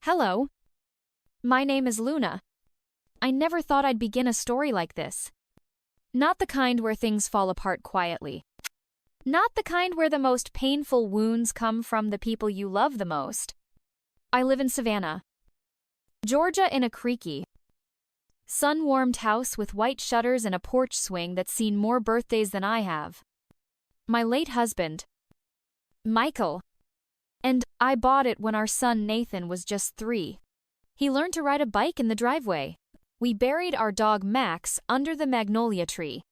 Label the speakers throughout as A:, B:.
A: Hello. My name is Luna. I never thought I'd begin a story like this. Not the kind where things fall apart quietly. Not the kind where the most painful wounds come from the people you love the most. I live in Savannah, Georgia, in a creaky, sun-warmed house with white shutters and a porch swing that's seen more birthdays than I have. My late husband, Michael, and I bought it when our son Nathan was just 3. He learned to ride a bike in the driveway. We buried our dog Max under the magnolia tree.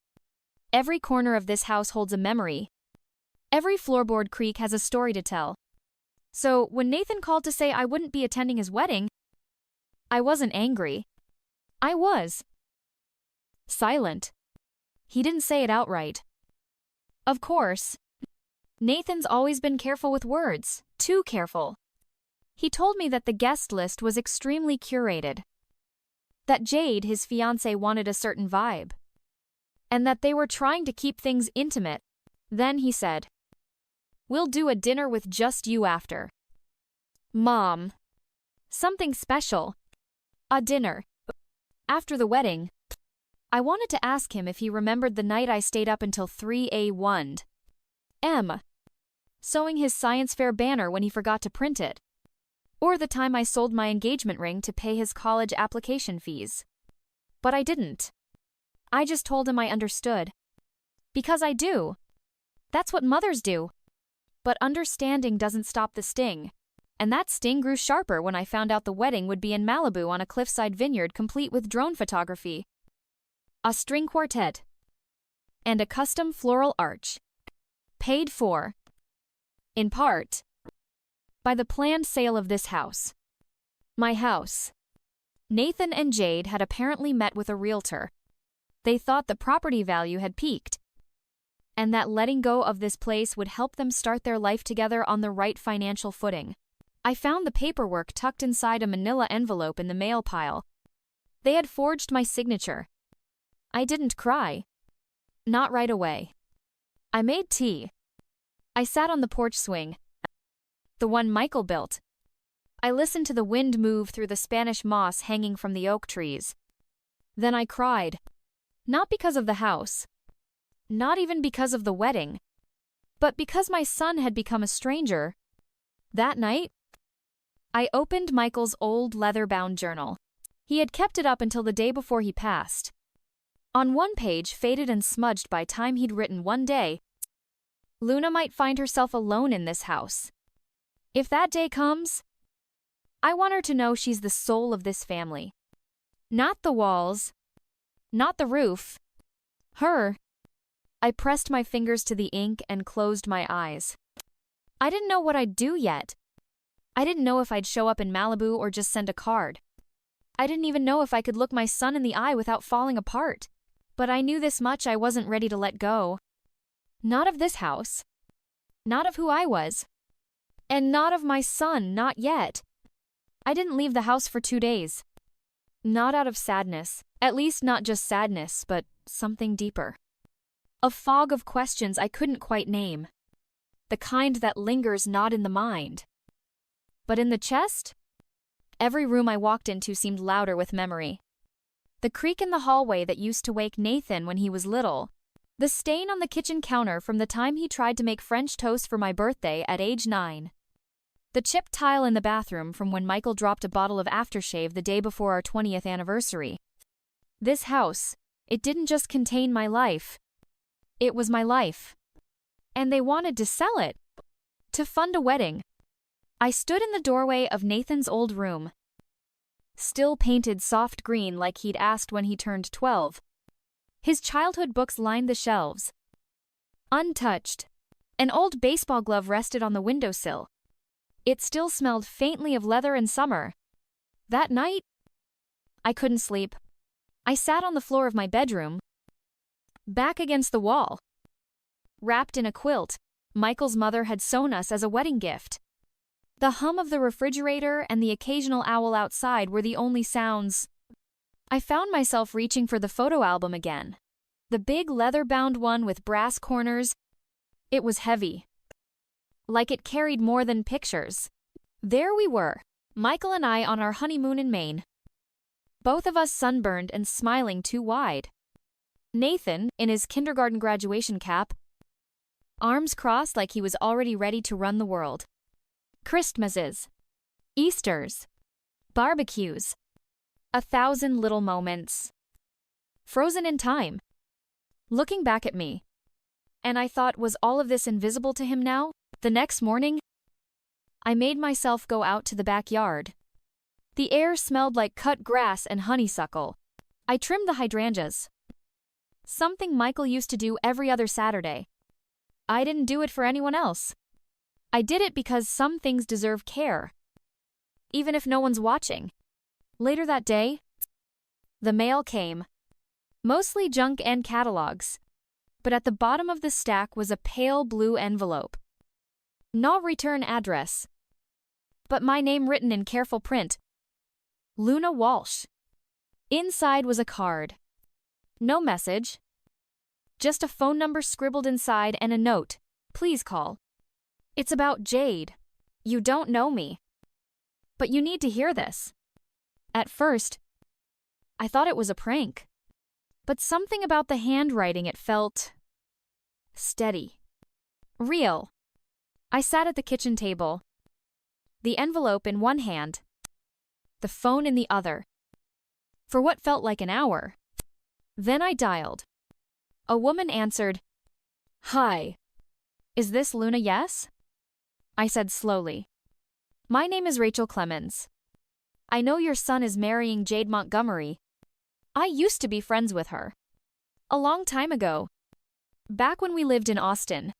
A: Every corner of this house holds a memory. Every floorboard creak has a story to tell. So when Nathan called to say I wouldn't be attending his wedding, I wasn't angry. I was silent. He didn't say it outright. Of course, Nathan's always been careful with words, too careful. He told me that the guest list was extremely curated, that Jade, his fiancée, wanted a certain vibe, and that they were trying to keep things intimate. Then he said, "We'll do a dinner with just you after." Mom. Something special. A dinner. After the wedding, I wanted to ask him if he remembered the night I stayed up until 3 a.m. sewing his science fair banner when he forgot to print it, or the time I sold my engagement ring to pay his college application fees. But I didn't. I just told him I understood. Because I do. That's what mothers do. But understanding doesn't stop the sting. And that sting grew sharper when I found out the wedding would be in Malibu on a cliffside vineyard complete with drone photography, a string quartet, and a custom floral arch. Paid for, in part, by the planned sale of this house. My house. Nathan and Jade had apparently met with a realtor. They thought the property value had peaked, and that letting go of this place would help them start their life together on the right financial footing. I found the paperwork tucked inside a manila envelope in the mail pile. They had forged my signature. I didn't cry. Not right away. I made tea. I sat on the porch swing, the one Michael built. I listened to the wind move through the Spanish moss hanging from the oak trees. Then I cried. Not because of the house. Not even because of the wedding. But because my son had become a stranger. That night, I opened Michael's old leather-bound journal. He had kept it up until the day before he passed. On one page, faded and smudged by time, he'd written one day, "Luna might find herself alone in this house. If that day comes, I want her to know she's the soul of this family. Not the walls, not the roof. Her." I pressed my fingers to the ink and closed my eyes. I didn't know what I'd do yet. I didn't know if I'd show up in Malibu or just send a card. I didn't even know if I could look my son in the eye without falling apart. But I knew this much: I wasn't ready to let go. Not of this house. Not of who I was. And not of my son, not yet. I didn't leave the house for 2 days. Not out of sadness. At least not just sadness, but something deeper. A fog of questions I couldn't quite name. The kind that lingers not in the mind, but in the chest. Every room I walked into seemed louder with memory. The creak in the hallway that used to wake Nathan when he was little. The stain on the kitchen counter from the time he tried to make French toast for my birthday at age 9. The chipped tile in the bathroom from when Michael dropped a bottle of aftershave the day before our 20th anniversary. This house, it didn't just contain my life. It was my life. And they wanted to sell it. To fund a wedding. I stood in the doorway of Nathan's old room, still painted soft green like he'd asked when he turned 12. His childhood books lined the shelves, untouched. An old baseball glove rested on the windowsill. It still smelled faintly of leather and summer. That night, I couldn't sleep. I sat on the floor of my bedroom, back against the wall, wrapped in a quilt Michael's mother had sewn us as a wedding gift. The hum of the refrigerator and the occasional owl outside were the only sounds. I found myself reaching for the photo album again. The big leather-bound one with brass corners. It was heavy. Like it carried more than pictures. There we were, Michael and I on our honeymoon in Maine. Both of us sunburned and smiling too wide. Nathan, in his kindergarten graduation cap, arms crossed like he was already ready to run the world. Christmases, Easters, barbecues, 1,000 little moments. Frozen in time. Looking back at me. And I thought, was all of this invisible to him now? The next morning, I made myself go out to the backyard. The air smelled like cut grass and honeysuckle. I trimmed the hydrangeas. Something Michael used to do every other Saturday. I didn't do it for anyone else. I did it because some things deserve care, even if no one's watching. Later that day, the mail came. Mostly junk and catalogs. But at the bottom of the stack was a pale blue envelope. No return address. But my name written in careful print. Luna Walsh. Inside was a card. No message. Just a phone number scribbled inside and a note. Please call. It's about Jade. You don't know me. But you need to hear this. At first, I thought it was a prank. But something about the handwriting, it felt steady. Real. I sat at the kitchen table. The envelope in one hand. The phone in the other. For what felt like an hour. Then I dialed. A woman answered. Hi. Is this Luna? Yes? I said slowly. My name is Rachel Clemens. I know your son is marrying Jade Montgomery. I used to be friends with her. A long time ago. Back when we lived in Austin.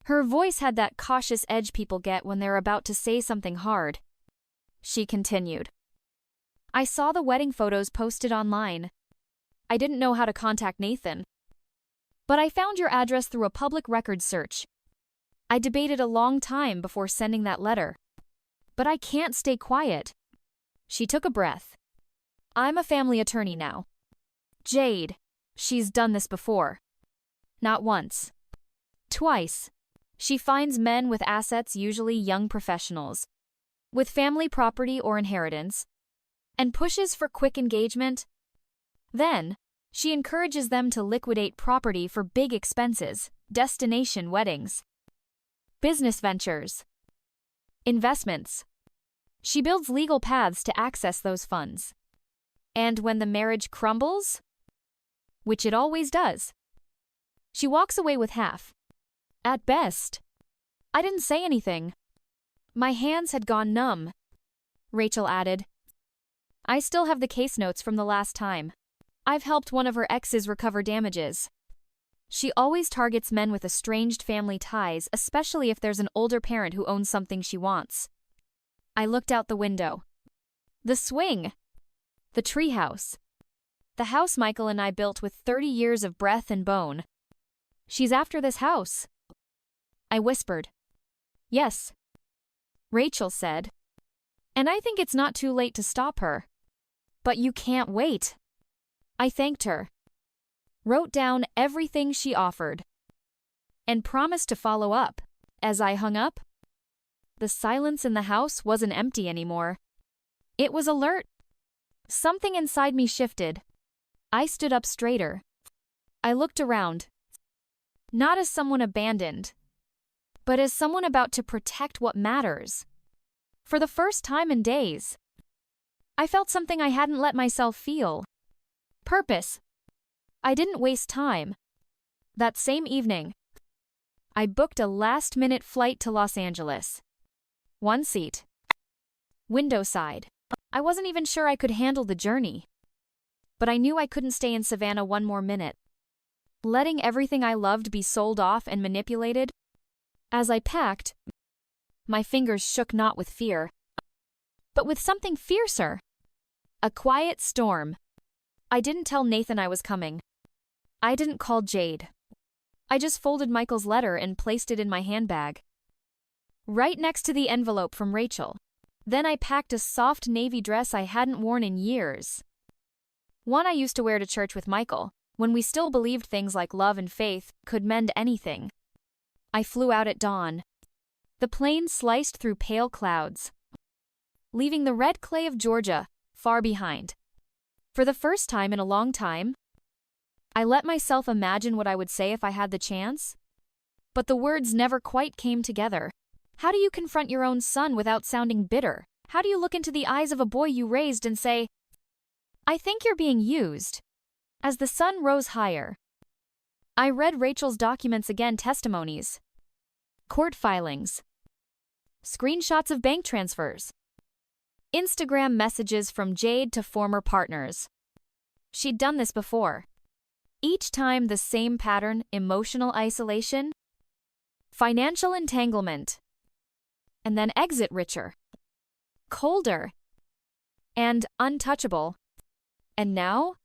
A: Her voice had that cautious edge people get when they're about to say something hard. She continued. I saw the wedding photos posted online. I didn't know how to contact Nathan. But I found your address through a public records search. I debated a long time before sending that letter. But I can't stay quiet. She took a breath. I'm a family attorney now. Jade, she's done this before. Not once. Twice. She finds men with assets, usually young professionals, with family property or inheritance, and pushes for quick engagement. Then, she encourages them to liquidate property for big expenses, destination weddings, business ventures, investments. She builds legal paths to access those funds. And when the marriage crumbles, which it always does, she walks away with half. At best. I didn't say anything. My hands had gone numb. Rachel added. I still have the case notes from the last time. I've helped one of her exes recover damages. She always targets men with estranged family ties, especially if there's an older parent who owns something she wants. I looked out the window. The swing. The treehouse. The house Michael and I built with 30 years of breath and bone. She's after this house. I whispered. Yes. Rachel said. And I think it's not too late to stop her. But you can't wait. I thanked her. Wrote down everything she offered. And promised to follow up. As I hung up, the silence in the house wasn't empty anymore. It was alert. Something inside me shifted. I stood up straighter. I looked around. Not as someone abandoned, but as someone about to protect what matters. For the first time in days, I felt something I hadn't let myself feel. Purpose. I didn't waste time. That same evening, I booked a last-minute flight to Los Angeles. One seat. Window side. I wasn't even sure I could handle the journey. But I knew I couldn't stay in Savannah one more minute. Letting everything I loved be sold off and manipulated. As I packed, my fingers shook not with fear, but with something fiercer. A quiet storm. I didn't tell Nathan I was coming. I didn't call Jade. I just folded Michael's letter and placed it in my handbag, right next to the envelope from Rachel. Then I packed a soft navy dress I hadn't worn in years. One I used to wear to church with Michael, when we still believed things like love and faith could mend anything. I flew out at dawn. The plane sliced through pale clouds. leaving the red clay of Georgia far behind. For the first time in a long time, I let myself imagine what I would say if I had the chance. But the words never quite came together. How do you confront your own son without sounding bitter? How do you look into the eyes of a boy you raised and say, "I think you're being used"? As the sun rose higher, I read Rachel's documents again, testimonies, court filings, screenshots of bank transfers, Instagram messages from Jade to former partners. She'd done this before. Each time the same pattern: emotional isolation, financial entanglement, and then exit richer, colder, and untouchable. And now,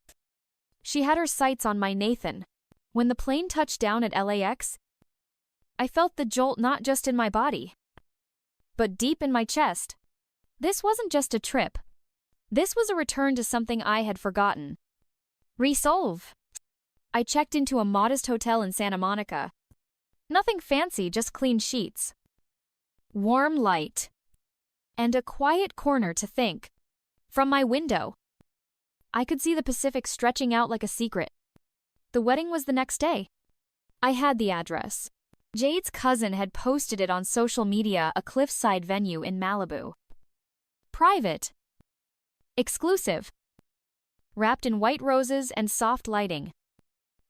A: she had her sights on my Nathan. When the plane touched down at LAX, I felt the jolt not just in my body, but deep in my chest. This wasn't just a trip. This was a return to something I had forgotten. Resolve. I checked into a modest hotel in Santa Monica. Nothing fancy, just clean sheets, warm light, and a quiet corner to think. From my window, I could see the Pacific stretching out like a secret. The wedding was the next day. I had the address. Jade's cousin had posted it on social media, a cliffside venue in Malibu. Private. Exclusive. Wrapped in white roses and soft lighting.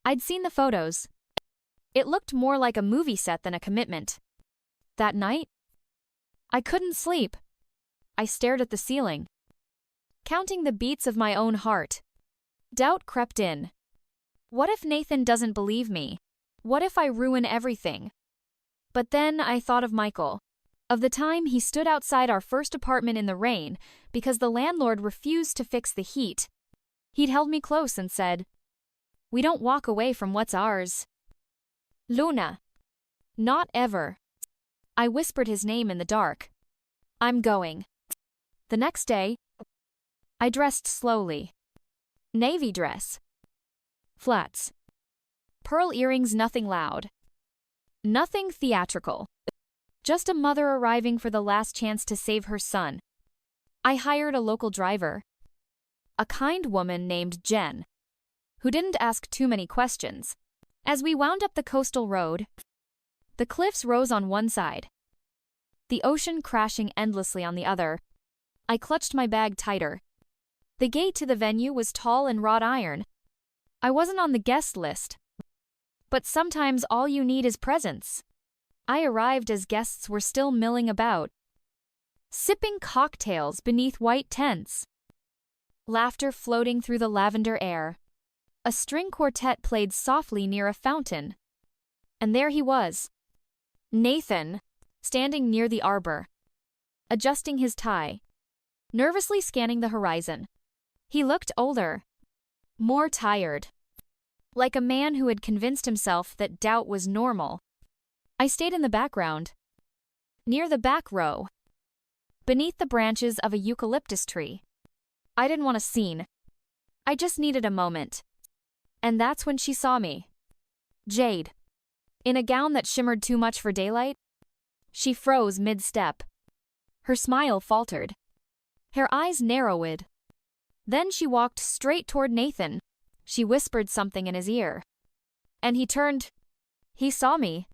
A: I'd seen the photos. It looked more like a movie set than a commitment. That night, I couldn't sleep. I stared at the ceiling, counting the beats of my own heart. Doubt crept in. What if Nathan doesn't believe me? What if I ruin everything? But then I thought of Michael, of the time he stood outside our first apartment in the rain because the landlord refused to fix the heat. He'd held me close and said, "We don't walk away from what's ours." Luna. Not ever. I whispered his name in the dark. I'm going. The next day, I dressed slowly. Navy dress. Flats. Pearl earrings, nothing loud. Nothing theatrical. Just a mother arriving for the last chance to save her son. I hired a local driver, a kind woman named Jen, who didn't ask too many questions. As we wound up the coastal road, the cliffs rose on one side, the ocean crashing endlessly on the other. I clutched my bag tighter. The gate to the venue was tall and wrought iron. I wasn't on the guest list, but sometimes all you need is presence. I arrived as guests were still milling about, sipping cocktails beneath white tents. Laughter floating through the lavender air. A string quartet played softly near a fountain. And there he was, Nathan, standing near the arbor, adjusting his tie, nervously scanning the horizon. He looked older, more tired, like a man who had convinced himself that doubt was normal. I stayed in the background, near the back row, beneath the branches of a eucalyptus tree. I didn't want a scene. I just needed a moment. And that's when she saw me. Jade. In a gown that shimmered too much for daylight. She froze mid-step. Her smile faltered. Her eyes narrowed. Then she walked straight toward Nathan. She whispered something in his ear. And he turned. He saw me.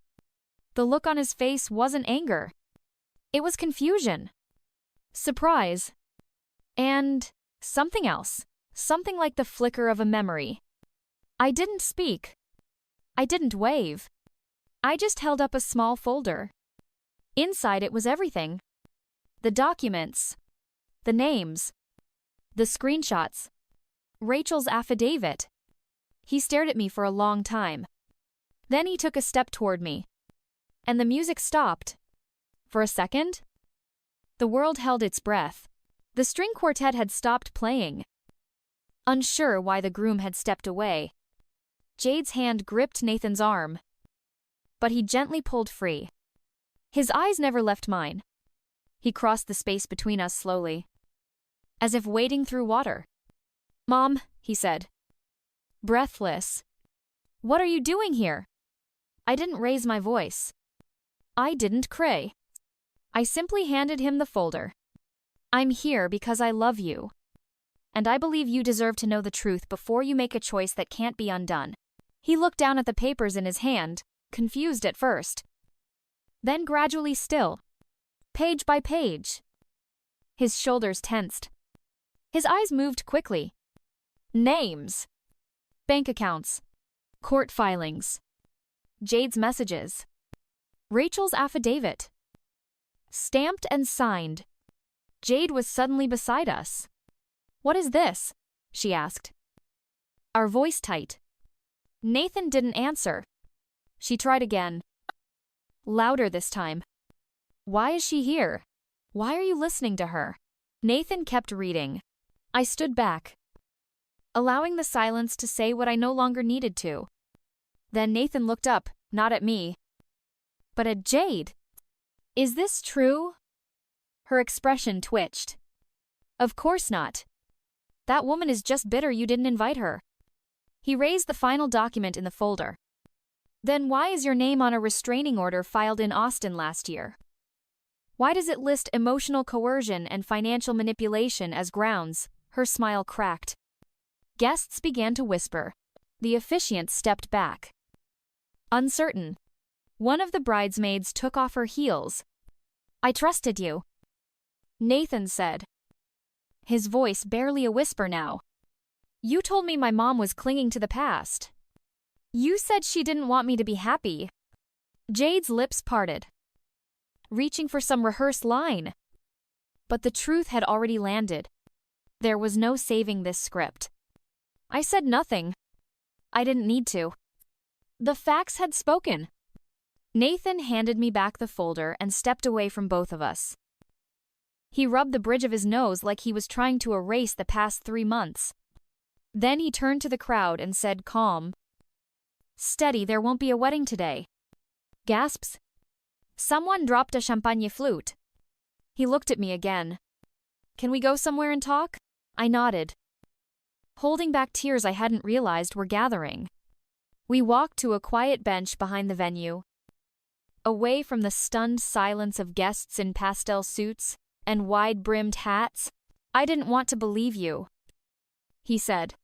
A: The look on his face wasn't anger. It was confusion, surprise, and something else. Something like the flicker of a memory. I didn't speak. I didn't wave. I just held up a small folder. Inside it was everything. The documents. The names. The screenshots. Rachel's affidavit. He stared at me for a long time. Then he took a step toward me. And the music stopped. For a second, the world held its breath. The string quartet had stopped playing. Unsure why the groom had stepped away, Jade's hand gripped Nathan's arm, but he gently pulled free. His eyes never left mine. He crossed the space between us slowly, as if wading through water. "Mom," he said, breathless. "What are you doing here?" I didn't raise my voice. I didn't cry. I simply handed him the folder. I'm here because I love you. And I believe you deserve to know the truth before you make a choice that can't be undone. He looked down at the papers in his hand, confused at first. Then gradually still, page by page. His shoulders tensed. His eyes moved quickly. Names. Bank accounts. Court filings. Jade's messages. Rachel's affidavit. Stamped and signed. Jade was suddenly beside us. "What is this?" she asked. Our voice tight. Nathan didn't answer. She tried again. Louder this time. "Why is she here? Why are you listening to her?" Nathan kept reading. I stood back, allowing the silence to say what I no longer needed to. Then Nathan looked up, not at me, but at Jade. "Is this true?" Her expression twitched. "Of course not. That woman is just bitter you didn't invite her." He raised the final document in the folder. "Then why is your name on a restraining order filed in Austin last year? Why does it list emotional coercion and financial manipulation as grounds?" Her smile cracked. Guests began to whisper. The officiant stepped back. Uncertain. One of the bridesmaids took off her heels. "I trusted you," Nathan said, his voice barely a whisper now. "You told me my mom was clinging to the past. You said she didn't want me to be happy." Jade's lips parted, reaching for some rehearsed line. But the truth had already landed. There was no saving this script. I said nothing. I didn't need to. The facts had spoken. Nathan handed me back the folder and stepped away from both of us. He rubbed the bridge of his nose like he was trying to erase the past 3 months. Then he turned to the crowd and said, calm, "Steady, there won't be a wedding today." Gasps. Someone dropped a champagne flute. He looked at me again. "Can we go somewhere and talk?" I nodded, holding back tears I hadn't realized were gathering. We walked to a quiet bench behind the venue, away from the stunned silence of guests in pastel suits and wide-brimmed hats. "I didn't want to believe you," he said.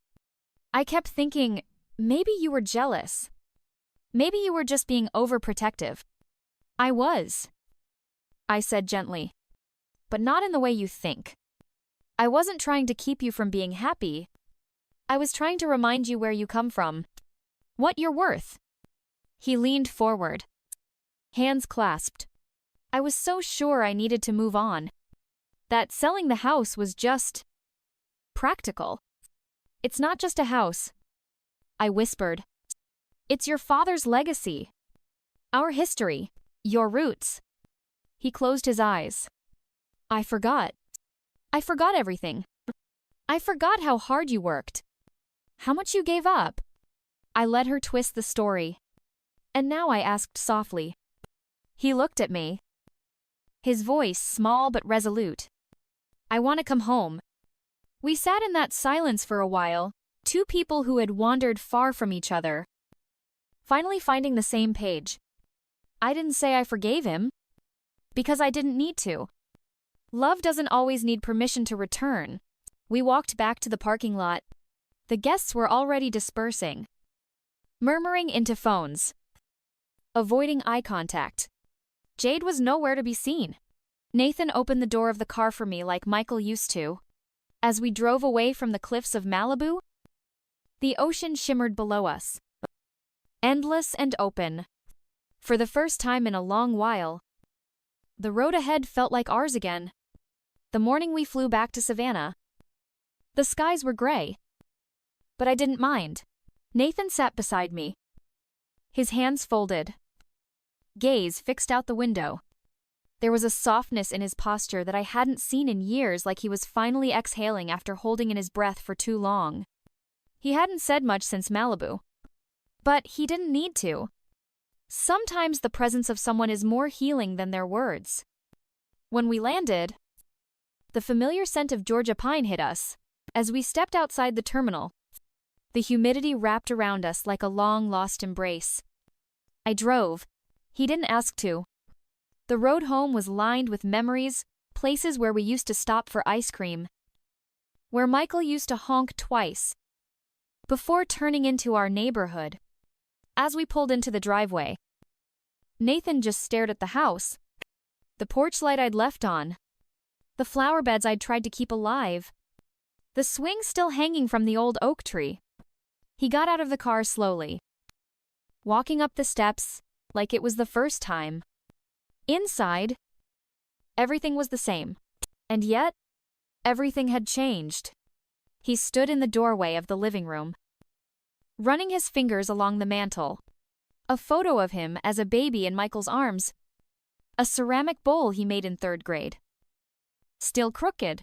A: "I kept thinking, maybe you were jealous. Maybe you were just being overprotective." "I was," I said gently, "but not in the way you think. I wasn't trying to keep you from being happy. I was trying to remind you where you come from, what you're worth." He leaned forward, hands clasped. I was so sure I needed to move on, that selling the house was just practical. "It's not just a house," I whispered. "It's your father's legacy, our history, your roots." He closed his eyes. I forgot everything. I forgot how hard you worked, how much you gave up." I let her twist the story. And now I asked softly. He looked at me, his voice small but resolute. "I want to come home." We sat in that silence for a while, two people who had wandered far from each other, finally finding the same page. I didn't say I forgave him, because I didn't need to. Love doesn't always need permission to return. We walked back to the parking lot. The guests were already dispersing, murmuring into phones, avoiding eye contact. Jade was nowhere to be seen. Nathan opened the door of the car for me like Michael used to. As we drove away from the cliffs of Malibu, the ocean shimmered below us, endless and open. For the first time in a long while, the road ahead felt like ours again. The morning we flew back to Savannah, the skies were gray, but I didn't mind. Nathan sat beside me, his hands folded, gaze fixed out the window. There was a softness in his posture that I hadn't seen in years, like he was finally exhaling after holding in his breath for too long. He hadn't said much since Malibu, but he didn't need to. Sometimes the presence of someone is more healing than their words. When we landed, the familiar scent of Georgia pine hit us. As we stepped outside the terminal, the humidity wrapped around us like a long-lost embrace. I drove. He didn't ask to. The road home was lined with memories, places where we used to stop for ice cream, where Michael used to honk twice before turning into our neighborhood. As we pulled into the driveway, Nathan just stared at the house, the porch light I'd left on, the flower beds I'd tried to keep alive, the swing still hanging from the old oak tree. He got out of the car slowly, walking up the steps like it was the first time. Inside, everything was the same, and yet, everything had changed. He stood in the doorway of the living room, running his fingers along the mantel. A photo of him as a baby in Michael's arms. A ceramic bowl he made in 3rd grade. Still crooked.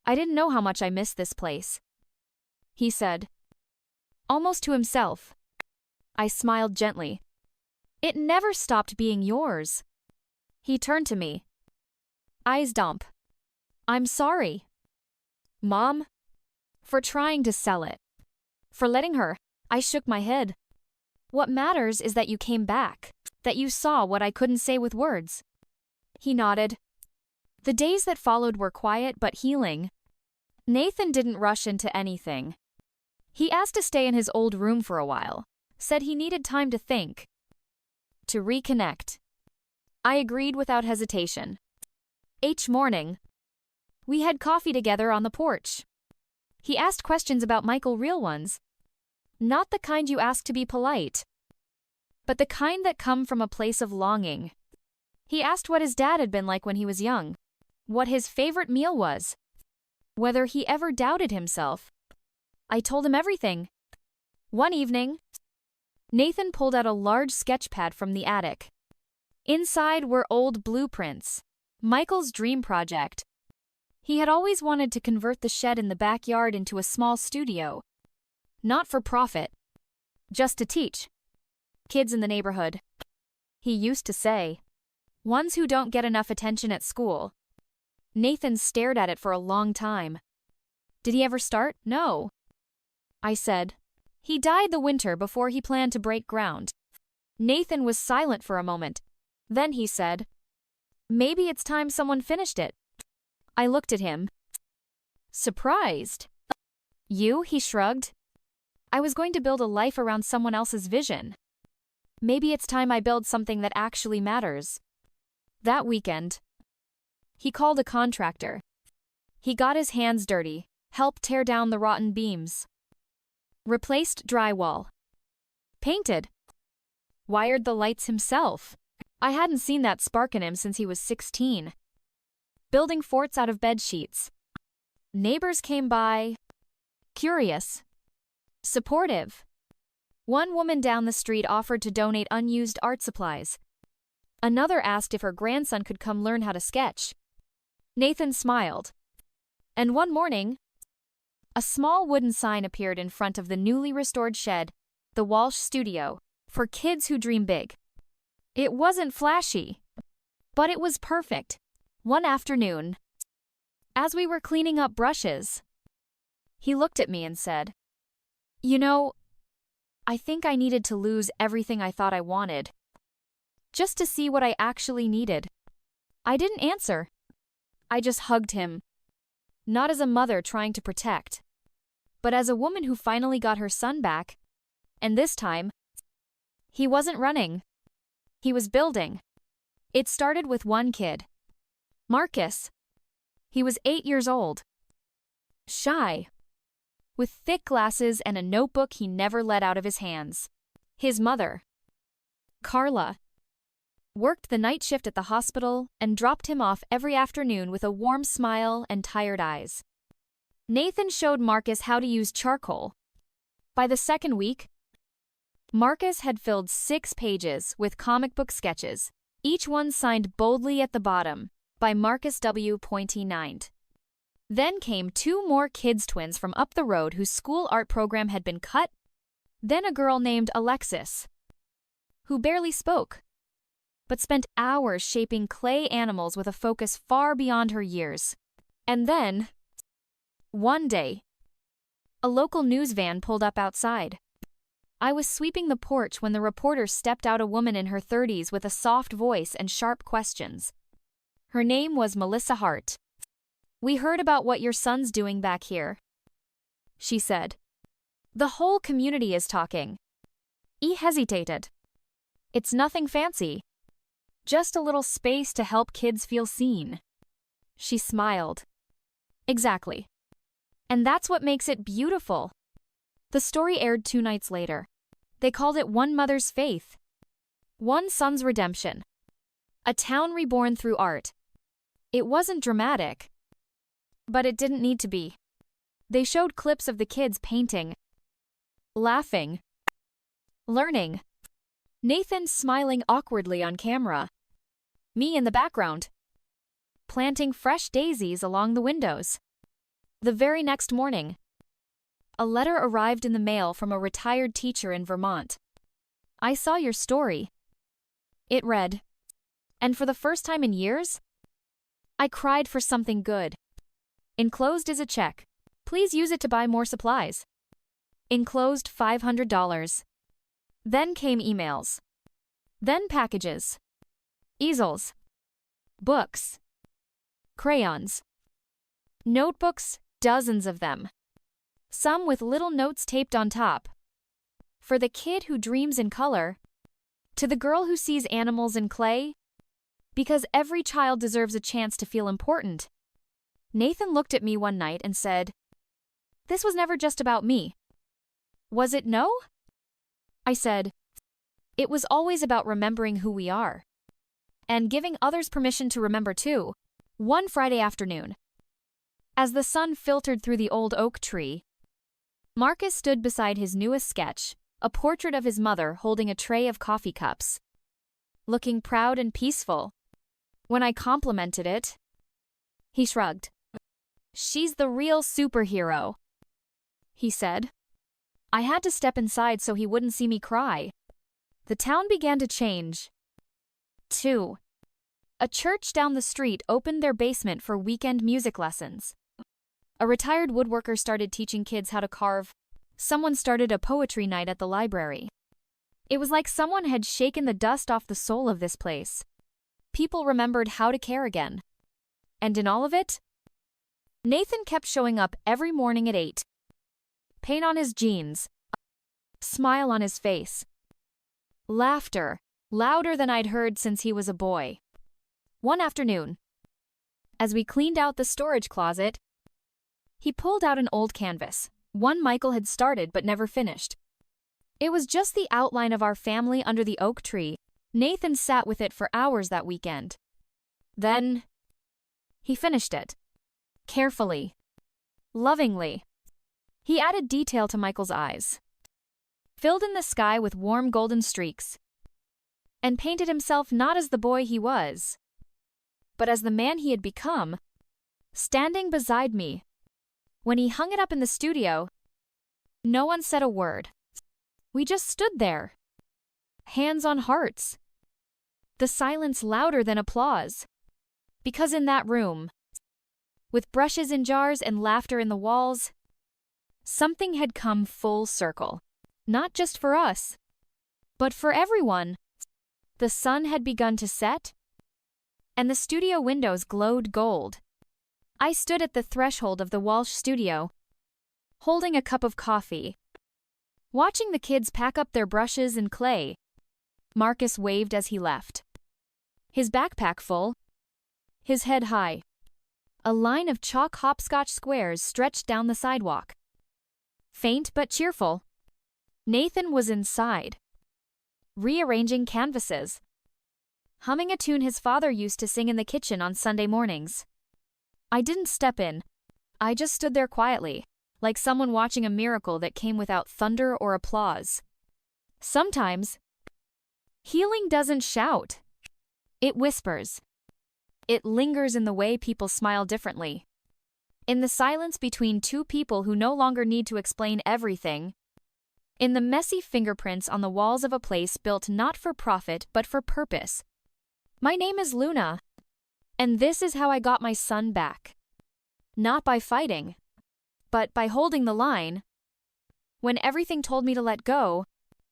A: I didn't know how much I missed this place, he said, almost to himself. I smiled gently. It never stopped being yours. He turned to me, eyes dump. I'm sorry, Mom, for trying to sell it. For letting her. I shook my head. What matters is that you came back, that you saw what I couldn't say with words. He nodded. The days that followed were quiet but healing. Nathan didn't rush into anything. He asked to stay in his old room for a while, said he needed time to think, to reconnect. I agreed without hesitation. Each morning, we had coffee together on the porch. He asked questions about Michael, real ones. Not the kind you ask to be polite, but the kind that come from a place of longing. He asked what his dad had been like when he was young, what his favorite meal was, whether he ever doubted himself. I told him everything. One evening, Nathan pulled out a large sketch pad from the attic. Inside were old blueprints, Michael's dream project. He had always wanted to convert the shed in the backyard into a small studio. Not for profit, just to teach kids in the neighborhood. He used to say, ones who don't get enough attention at school. Nathan stared at it for a long time. Did he ever start? No, I said. He died the winter before he planned to break ground. Nathan was silent for a moment. Then he said, maybe it's time someone finished it. I looked at him, surprised. You? He shrugged. I was going to build a life around someone else's vision. Maybe it's time I build something that actually matters. That weekend, he called a contractor. He got his hands dirty, helped tear down the rotten beams, replaced drywall, painted, wired the lights himself. I hadn't seen that spark in him since he was 16. Building forts out of bed sheets. Neighbors came by, curious, supportive. One woman down the street offered to donate unused art supplies. Another asked if her grandson could come learn how to sketch. Nathan smiled. And one morning, a small wooden sign appeared in front of the newly restored shed, the Walsh Studio, for kids who dream big. It wasn't flashy, but it was perfect. One afternoon, as we were cleaning up brushes, he looked at me and said, you know, I think I needed to lose everything I thought I wanted, just to see what I actually needed. I didn't answer. I just hugged him. Not as a mother trying to protect, but as a woman who finally got her son back. And this time, he wasn't running. He was building. It started with one kid, Marcus. He was 8 years old. Shy, with thick glasses and a notebook he never let out of his hands. His mother, Carla, worked the night shift at the hospital and dropped him off every afternoon with a warm smile and tired eyes. Nathan showed Marcus how to use charcoal. By the second week, Marcus had filled 6 pages with comic book sketches, each one signed boldly at the bottom by Marcus W. .9. Then came 2 more kids twins from up the road whose school art program had been cut. Then a girl named Alexis, who barely spoke, but spent hours shaping clay animals with a focus far beyond her years. And then, one day, a local news van pulled up outside. I was sweeping the porch when the reporter stepped out, a woman in her 30s with a soft voice and sharp questions. Her name was Melissa Hart. "We heard about what your son's doing back here," she said. "The whole community is talking." He hesitated. "It's nothing fancy. Just a little space to help kids feel seen." She smiled. "Exactly. And that's what makes it beautiful." The story aired 2 nights later. They called it One Mother's Faith, One Son's Redemption. A town reborn through art. It wasn't dramatic, but it didn't need to be. They showed clips of the kids painting, laughing, learning. Nathan smiling awkwardly on camera. Me in the background, planting fresh daisies along the windows. The very next morning, a letter arrived in the mail from a retired teacher in Vermont. "I saw your story," it read, "and for the first time in years, I cried for something good. Enclosed is a check. Please use it to buy more supplies. Enclosed $500. Then came emails. Then packages. Easels. Books. Crayons. Notebooks, dozens of them. Some with little notes taped on top. For the kid who dreams in color. To the girl who sees animals in clay. Because every child deserves a chance to feel important." Nathan looked at me one night and said, "This was never just about me." "Was it no?" I said, "It was always about remembering who we are. And giving others permission to remember too." One Friday afternoon, as the sun filtered through the old oak tree, Marcus stood beside his newest sketch, a portrait of his mother holding a tray of coffee cups, looking proud and peaceful. When I complimented it, he shrugged. "She's the real superhero," he said. I had to step inside so he wouldn't see me cry. The town began to change. 2. A church down the street opened their basement for weekend music lessons. A retired woodworker started teaching kids how to carve. Someone started a poetry night at the library. It was like someone had shaken the dust off the soul of this place. People remembered how to care again. And in all of it, Nathan kept showing up every morning at 8. Paint on his jeans. Smile on his face. Laughter, louder than I'd heard since he was a boy. One afternoon, as we cleaned out the storage closet, he pulled out an old canvas, one Michael had started but never finished. It was just the outline of our family under the oak tree. Nathan sat with it for hours that weekend. Then, he finished it. Carefully. Lovingly. He added detail to Michael's eyes. Filled in the sky with warm golden streaks. And painted himself not as the boy he was, but as the man he had become, standing beside me. When he hung it up in the studio, no one said a word. We just stood there, hands on hearts. The silence louder than applause. Because in that room, with brushes in jars and laughter in the walls, something had come full circle. Not just for us, but for everyone. The sun had begun to set, and the studio windows glowed gold. I stood at the threshold of the Walsh studio, holding a cup of coffee, watching the kids pack up their brushes and clay. Marcus waved as he left. His backpack full, his head high. A line of chalk hopscotch squares stretched down the sidewalk. Faint but cheerful. Nathan was inside, rearranging canvases, humming a tune his father used to sing in the kitchen on Sunday mornings. I didn't step in. I just stood there quietly, like someone watching a miracle that came without thunder or applause. Sometimes, healing doesn't shout. It whispers. It lingers in the way people smile differently. In the silence between two people who no longer need to explain everything. In the messy fingerprints on the walls of a place built not for profit but for purpose. My name is Luna, and this is how I got my son back. Not by fighting, but by holding the line. When everything told me to let go,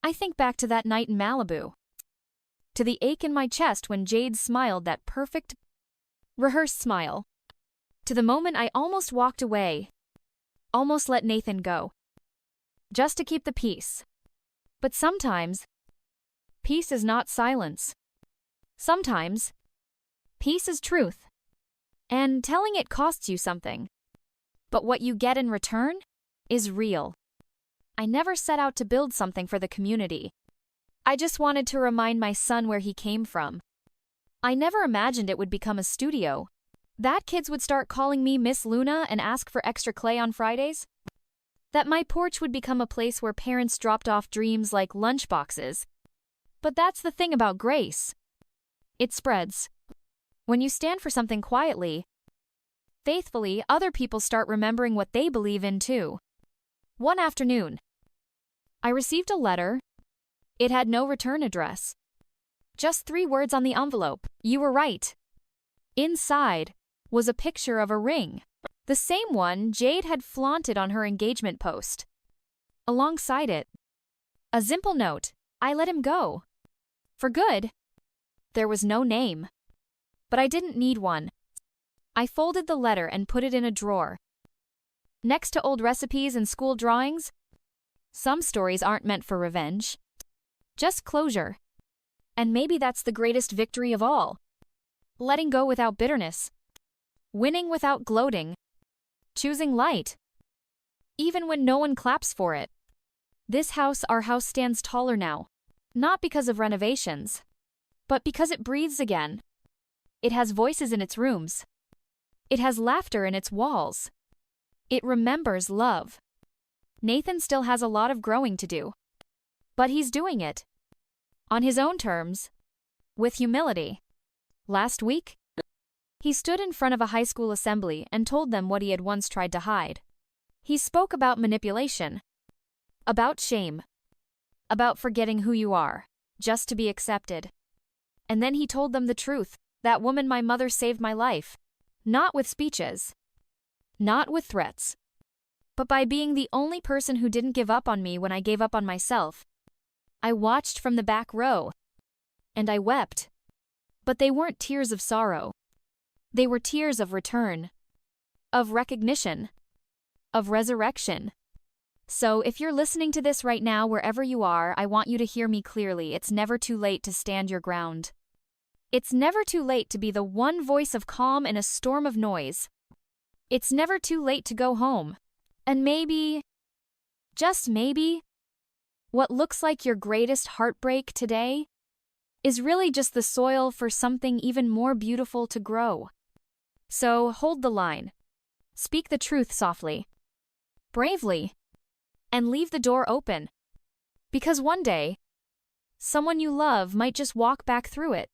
A: I think back to that night in Malibu. To the ache in my chest when Jade smiled that perfect rehearsed smile. To the moment I almost walked away, almost let Nathan go, just to keep the peace. But sometimes, peace is not silence. Sometimes, peace is truth. And telling it costs you something. But what you get in return is real. I never set out to build something for the community. I just wanted to remind my son where he came from. I never imagined it would become a studio. That kids would start calling me Miss Luna and ask for extra clay on Fridays. That my porch would become a place where parents dropped off dreams like lunchboxes. But that's the thing about grace. It spreads. When you stand for something quietly, faithfully, other people start remembering what they believe in too. One afternoon, I received a letter. It had no return address. Just 3 words on the envelope. You were right. Inside was a picture of a ring, the same one Jade had flaunted on her engagement post. Alongside it, a simple note. I let him go. For good. There was no name. But I didn't need one. I folded the letter and put it in a drawer. Next to old recipes and school drawings, some stories aren't meant for revenge. Just closure. And maybe that's the greatest victory of all. Letting go without bitterness. Winning without gloating. Choosing light. Even when no one claps for it. This house, our house, stands taller now. Not because of renovations, but because it breathes again. It has voices in its rooms. It has laughter in its walls. It remembers love. Nathan still has a lot of growing to do. But he's doing it. On his own terms. With humility. Last week, he stood in front of a high school assembly and told them what he had once tried to hide. He spoke about manipulation. About shame. About forgetting who you are, just to be accepted. And then he told them the truth. That woman, my mother, saved my life. Not with speeches. Not with threats. But by being the only person who didn't give up on me when I gave up on myself. I watched from the back row. And I wept. But they weren't tears of sorrow. They were tears of return. Of recognition. Of resurrection. So if you're listening to this right now, wherever you are, I want you to hear me clearly. It's never too late to stand your ground. It's never too late to be the one voice of calm in a storm of noise. It's never too late to go home. And maybe, just maybe, what looks like your greatest heartbreak today is really just the soil for something even more beautiful to grow. So hold the line. Speak the truth softly, bravely, and leave the door open. Because one day, someone you love might just walk back through it.